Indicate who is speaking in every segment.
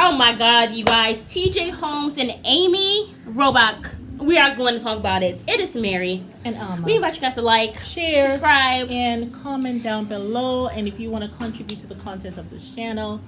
Speaker 1: Oh my God, you guys. TJ Holmes and Amy Robach. We are going to talk about it. It is Mary.
Speaker 2: And
Speaker 1: we invite you guys to like,
Speaker 2: share,
Speaker 1: subscribe,
Speaker 2: and comment down below. And if you want to contribute to the content of this channel,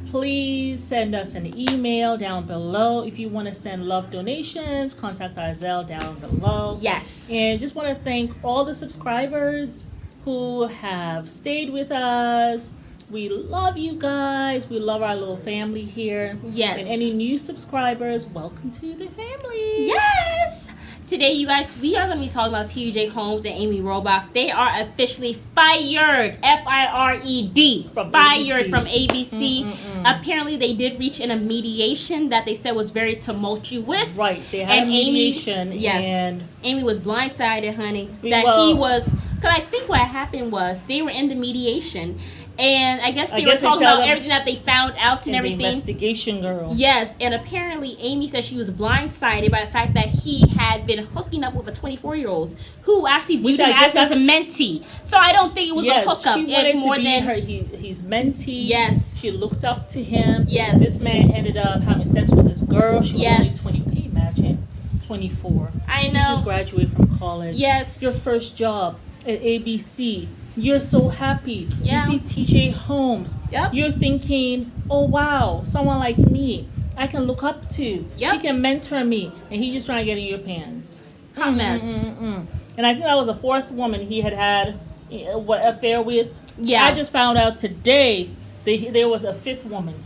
Speaker 2: please send us an email down below. If you want to send love donations, contact our Zelle down below.
Speaker 1: Yes.
Speaker 2: And just want to thank all the subscribers who have stayed with us. We love you guys. We love our little family here.
Speaker 1: Yes.
Speaker 2: And any new subscribers, welcome to the family.
Speaker 1: Yes. Today, you guys, we are going to be talking about TJ Holmes and Amy Robach. They are officially fired. F-I-R-E-D.
Speaker 2: From
Speaker 1: fired
Speaker 2: ABC.
Speaker 1: From ABC. Apparently, they did reach in a mediation that they said was very tumultuous.
Speaker 2: Right. They had a mediation.
Speaker 1: And Amy was blindsided, honey. He was... Because I think what happened was they were in the mediation. And I guess they were talking about everything that they found out and everything.
Speaker 2: The investigation girl.
Speaker 1: Yes, and apparently Amy said she was blindsided by the fact that he had been hooking up with a 24-year-old who actually viewed him as a mentee. So I don't think it was a hookup.
Speaker 2: She wanted to be his mentee.
Speaker 1: Yes.
Speaker 2: She looked up to him.
Speaker 1: Yes.
Speaker 2: This man ended up having sex with this girl. She was only 20. Can you imagine? 24.
Speaker 1: I know.
Speaker 2: You just graduated from college.
Speaker 1: Yes.
Speaker 2: Your first job at ABC. You're so happy.
Speaker 1: Yeah.
Speaker 2: You see TJ Holmes.
Speaker 1: Yep.
Speaker 2: You're thinking, oh wow, someone like me I can look up to.
Speaker 1: Yep.
Speaker 2: He can mentor me. And he's just trying to get in your pants.
Speaker 1: Hot mess.
Speaker 2: And I think that was the fourth woman he had an affair with.
Speaker 1: Yeah.
Speaker 2: I just found out today there was a fifth woman.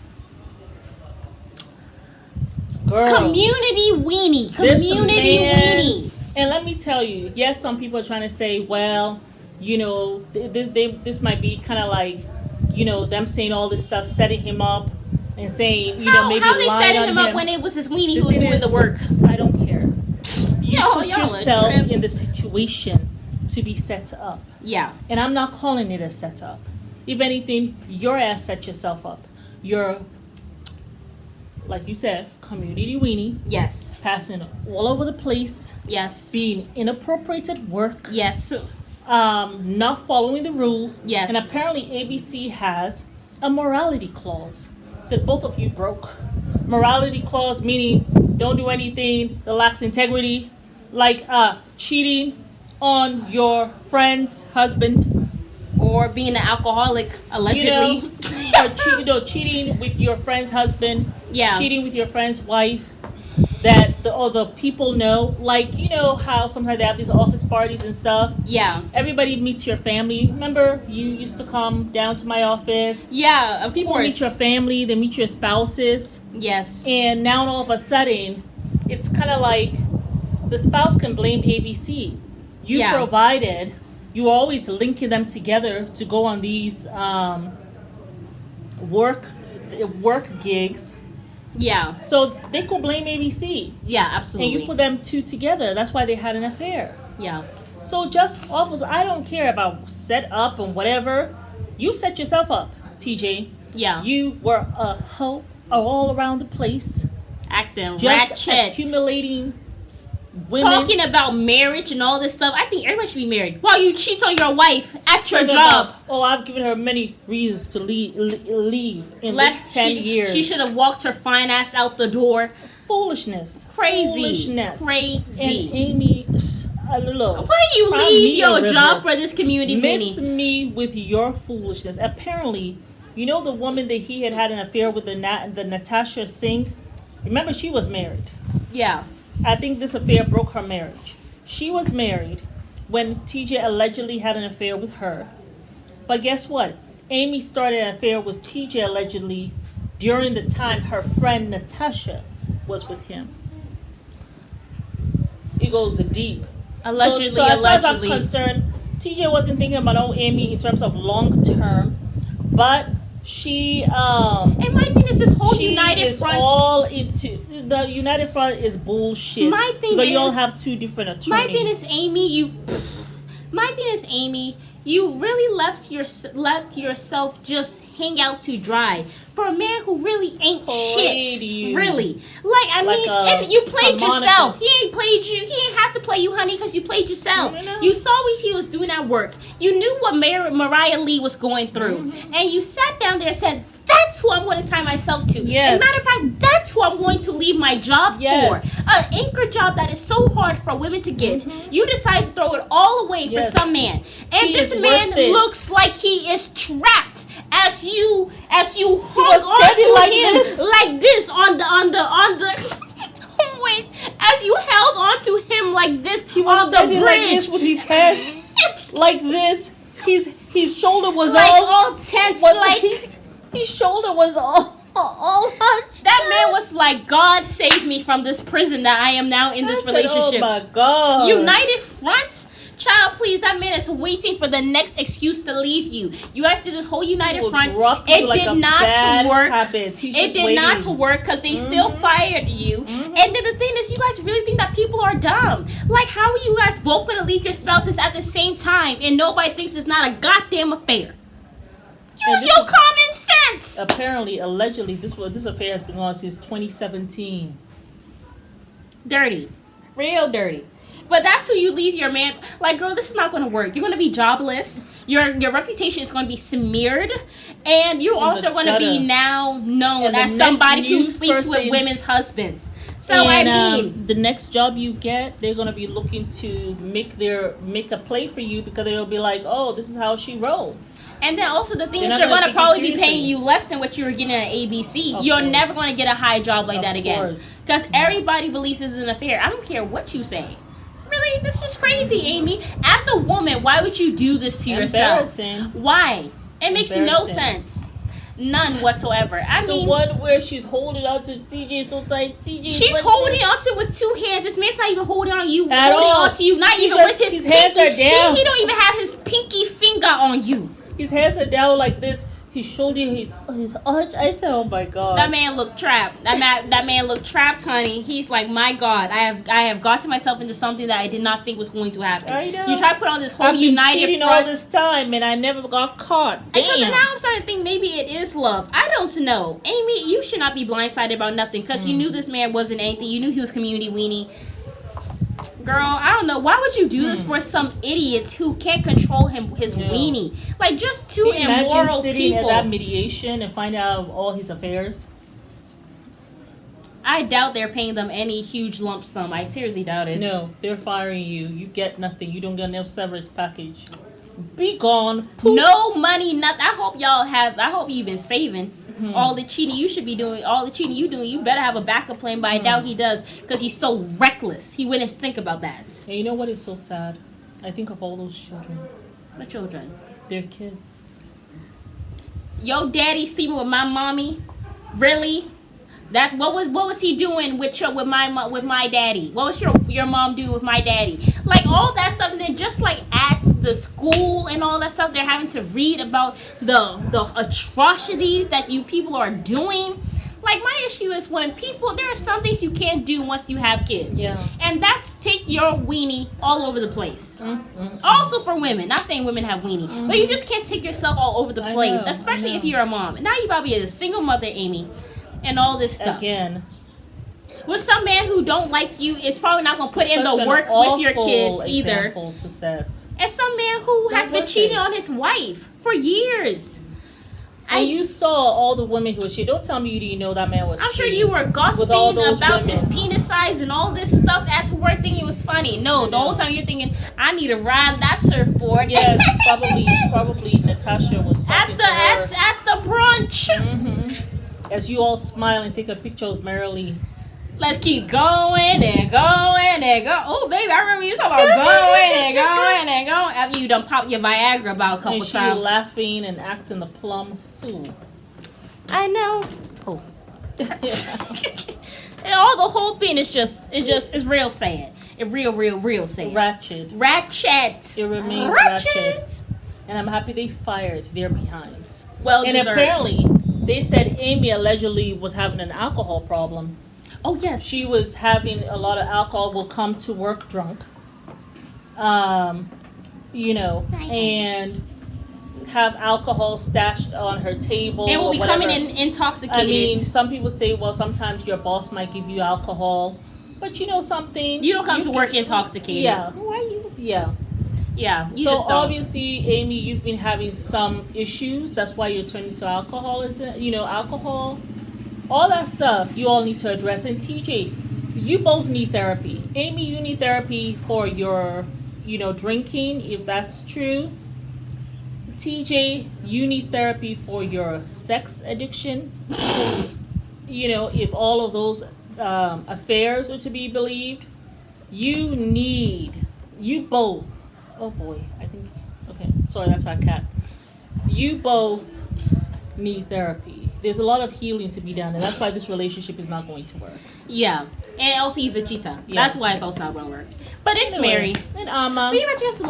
Speaker 2: Girl.
Speaker 1: Community weenie. Community weenie.
Speaker 2: And let me tell you, yes, some people are trying to say, well, you know, this might be kind of like, you know, them saying all this stuff, setting him up and saying, maybe
Speaker 1: how they
Speaker 2: lying
Speaker 1: setting
Speaker 2: on
Speaker 1: him up when it was his weenie who was doing the work?
Speaker 2: I don't care. You put yourself in the situation to be set up.
Speaker 1: Yeah.
Speaker 2: And I'm not calling it a setup. If anything, your ass set yourself up. You're, like you said, community weenie.
Speaker 1: Yes.
Speaker 2: Passing all over the place.
Speaker 1: Yes.
Speaker 2: Being inappropriate at work.
Speaker 1: Yes.
Speaker 2: Not following the rules.
Speaker 1: Yes.
Speaker 2: And apparently ABC has a morality clause that both of you broke. Morality clause meaning don't do anything that lacks integrity, like cheating on your friend's husband.
Speaker 1: Or being an alcoholic, allegedly.
Speaker 2: Or cheating with your friend's husband.
Speaker 1: Yeah.
Speaker 2: Cheating with your friend's wife. That the people know, like, you know how sometimes they have these office parties and stuff.
Speaker 1: Yeah.
Speaker 2: Everybody meets your family. Remember, you used to come down to my office.
Speaker 1: Yeah, of
Speaker 2: People
Speaker 1: course.
Speaker 2: meet your family, they meet your spouses.
Speaker 1: Yes.
Speaker 2: And now all of a sudden, it's kind of like the spouse can blame ABC. You provided. You always linking them together to go on these work gigs.
Speaker 1: Yeah.
Speaker 2: So they could blame ABC.
Speaker 1: Yeah, absolutely.
Speaker 2: And you put them two together. That's why they had an affair.
Speaker 1: Yeah.
Speaker 2: So just offers, I don't care about set up and whatever. You set yourself up, TJ.
Speaker 1: Yeah.
Speaker 2: You were a hoe all around the place.
Speaker 1: Acting
Speaker 2: just
Speaker 1: ratchet.
Speaker 2: Accumulating women.
Speaker 1: Talking about marriage and all this stuff. I think everybody should be married. While you cheat on your wife at your job.
Speaker 2: I've given her many reasons to leave in this 10 years.
Speaker 1: She should have walked her fine ass out the door.
Speaker 2: Foolishness.
Speaker 1: Crazy.
Speaker 2: And
Speaker 1: Amy,
Speaker 2: look.
Speaker 1: why you leave your job for this community
Speaker 2: Miss me with your foolishness. Apparently, you know the woman that he had an affair with, the Natasha Singh? Remember, she was married.
Speaker 1: Yeah.
Speaker 2: I think this affair broke her marriage. She was married when TJ allegedly had an affair with her. But guess what? Amy started an affair with TJ allegedly during the time her friend Natasha was with him. It goes deep.
Speaker 1: Allegedly,
Speaker 2: so as far as I'm concerned, TJ wasn't thinking about Amy in terms of long term, but she
Speaker 1: and my thing is this whole United Front.
Speaker 2: All into the United Front is bullshit.
Speaker 1: My thing
Speaker 2: but
Speaker 1: is
Speaker 2: you all have two different attorneys.
Speaker 1: My thing is Amy, you really let yourself just hang out to dry for a man who really ain't shit. Really, and you played yourself. He ain't played you. He ain't have to play you, honey, because you played yourself. No. You saw what he was doing at work. You knew what Mariah Lee was going through, and you sat down there and said, That's who I'm going to tie myself to.
Speaker 2: Yes.
Speaker 1: As a matter of fact, that's who I'm going to leave my job
Speaker 2: Yes.
Speaker 1: for. An anchor job that is so hard for women to get. You decide to throw it all away for some man. And this man looks like he is trapped as you hung onto
Speaker 2: like
Speaker 1: him
Speaker 2: this.
Speaker 1: like this on the wait, as you held onto him like this on the bridge.
Speaker 2: Like this with his head like this. His shoulder was
Speaker 1: like all tense, like
Speaker 2: his shoulder was all hunched.
Speaker 1: That man was like, God save me from this prison that I am now in this relationship.
Speaker 2: Oh my God.
Speaker 1: United Front? Child, please, that man is waiting for the next excuse to leave you. You guys did this whole United Front. It did not work. It did not work because they still fired you. And then the thing is, you guys really think that people are dumb. Like, how are you guys both going to leave your spouses at the same time and nobody thinks it's not a goddamn affair? Use your common sense.
Speaker 2: Apparently, allegedly, this affair has been on since 2017.
Speaker 1: Dirty. Real dirty. But that's who you leave your man. Like, girl, this is not going to work. You're going to be jobless. Your reputation is going to be smeared. And you're also going to be now known as somebody who sleeps with women's husbands. So,
Speaker 2: the next job you get, they're going to be looking to make a play for you because they'll be like, oh, this is how she rolled.
Speaker 1: And then also the thing is they're going to probably be paying you less than what you were getting at ABC. You're never going to get a high job like that again. Because everybody believes this is an affair. I don't care what you say. Really? This is crazy, Amy. As a woman, why would you do this to yourself? Why? It makes no sense. None whatsoever. I mean,
Speaker 2: the one where she's holding on to TJ so tight.
Speaker 1: She's holding on to it with two hands. This man's not even holding on you. Holding on to you. Not even with his
Speaker 2: hands are down.
Speaker 1: He don't even have his pinky finger on you.
Speaker 2: His hands are down like this. His shoulder, his arch. I said, "Oh my God."
Speaker 1: That man looked trapped. That man looked trapped, honey. He's like, "My God, I have gotten myself into something that I did not think was going to happen."
Speaker 2: I know.
Speaker 1: You try to put on this whole United Front
Speaker 2: all this time, and I never got caught. Damn.
Speaker 1: And now I'm starting to think maybe it is love. I don't know, Amy. You should not be blindsided about nothing because you knew this man wasn't anything. You knew he was community weenie. Girl, I don't know. Why would you do this for some idiots who can't control his weenie? Like, just two immoral
Speaker 2: sitting
Speaker 1: people.
Speaker 2: At that mediation and find out all his affairs.
Speaker 1: I doubt they're paying them any huge lump sum. I seriously doubt it.
Speaker 2: No, they're firing you. You get nothing. You don't get no severance package. Be gone. Poof.
Speaker 1: No money, nothing. I hope you've been saving. All the cheating you should be doing, all the cheating you doing, you better have a backup plan, but I doubt he does because he's so reckless. He wouldn't think about that.
Speaker 2: And you know what is so sad? I think of all those children.
Speaker 1: What children?
Speaker 2: Their kids.
Speaker 1: Yo, daddy sleeping with my mommy? Really? That what was he doing with my daddy? What was your mom doing with my daddy? Like all that stuff, and then just like at the school and all that stuff, they're having to read about the atrocities that you people are doing. Like my issue is when there are some things you can't do once you have kids.
Speaker 2: Yeah.
Speaker 1: And that's take your weenie all over the place. Also for women, not saying women have weenie, but you just can't take yourself all over the place, especially if you're a mom. And now you probably a single mother, Amy. And all this stuff.
Speaker 2: Again.
Speaker 1: With some man who don't like you is probably not going to put in the work with your kids either.
Speaker 2: To set.
Speaker 1: And some man who has been cheating on his wife for years.
Speaker 2: And you saw all the women who were cheating. Don't tell me you didn't know that man was cheating.
Speaker 1: I'm sure you were gossiping about his penis size and all this stuff at work thinking it was funny. No, the whole time you're thinking, I need to ride that surfboard.
Speaker 2: Yes, probably Natasha was talking to her.
Speaker 1: At the brunch.
Speaker 2: As you all smile and take a picture of Maryam.
Speaker 1: Let's keep going and going and go. Oh, baby, I remember you talking about going and going and going. After you done popped your Viagra about a couple times.
Speaker 2: And she laughing and acting the plum fool.
Speaker 1: I know. Oh. And all the whole thing is it's real sad. It's real sad.
Speaker 2: Ratchet.
Speaker 1: It
Speaker 2: remains ratchet. And I'm happy they fired their behinds.
Speaker 1: Well
Speaker 2: and
Speaker 1: deserved.
Speaker 2: Apparently, they said Amy allegedly was having an alcohol problem.
Speaker 1: Oh, yes.
Speaker 2: She was having a lot of alcohol, will come to work drunk. And have alcohol stashed on her table.
Speaker 1: And will be coming in intoxicated.
Speaker 2: I mean, some people say, well, sometimes your boss might give you alcohol. But you know something?
Speaker 1: You don't come to work intoxicated.
Speaker 2: Yeah. Why you? Yeah.
Speaker 1: Yeah.
Speaker 2: So obviously, Amy, you've been having some issues. That's why you're turning to alcoholism. Alcohol, all that stuff. You all need to address. And TJ, you both need therapy. Amy, you need therapy for your, drinking, if that's true. TJ, you need therapy for your sex addiction. If all of those affairs are to be believed, you both. Oh boy, okay, sorry, that's our cat. You both need therapy. There's a lot of healing to be done, and that's why this relationship is not going to work.
Speaker 1: Yeah, and also he's a cheetah. Yeah. That's why it's also not going to work. But it's Mary.
Speaker 2: And
Speaker 1: Remember, just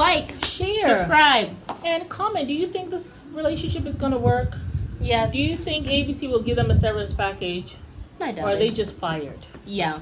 Speaker 2: share,
Speaker 1: subscribe,
Speaker 2: and comment. Do you think this relationship is going to work?
Speaker 1: Yes.
Speaker 2: Do you think ABC will give them a severance package?
Speaker 1: I doubt
Speaker 2: or are they just fired?
Speaker 1: Yeah.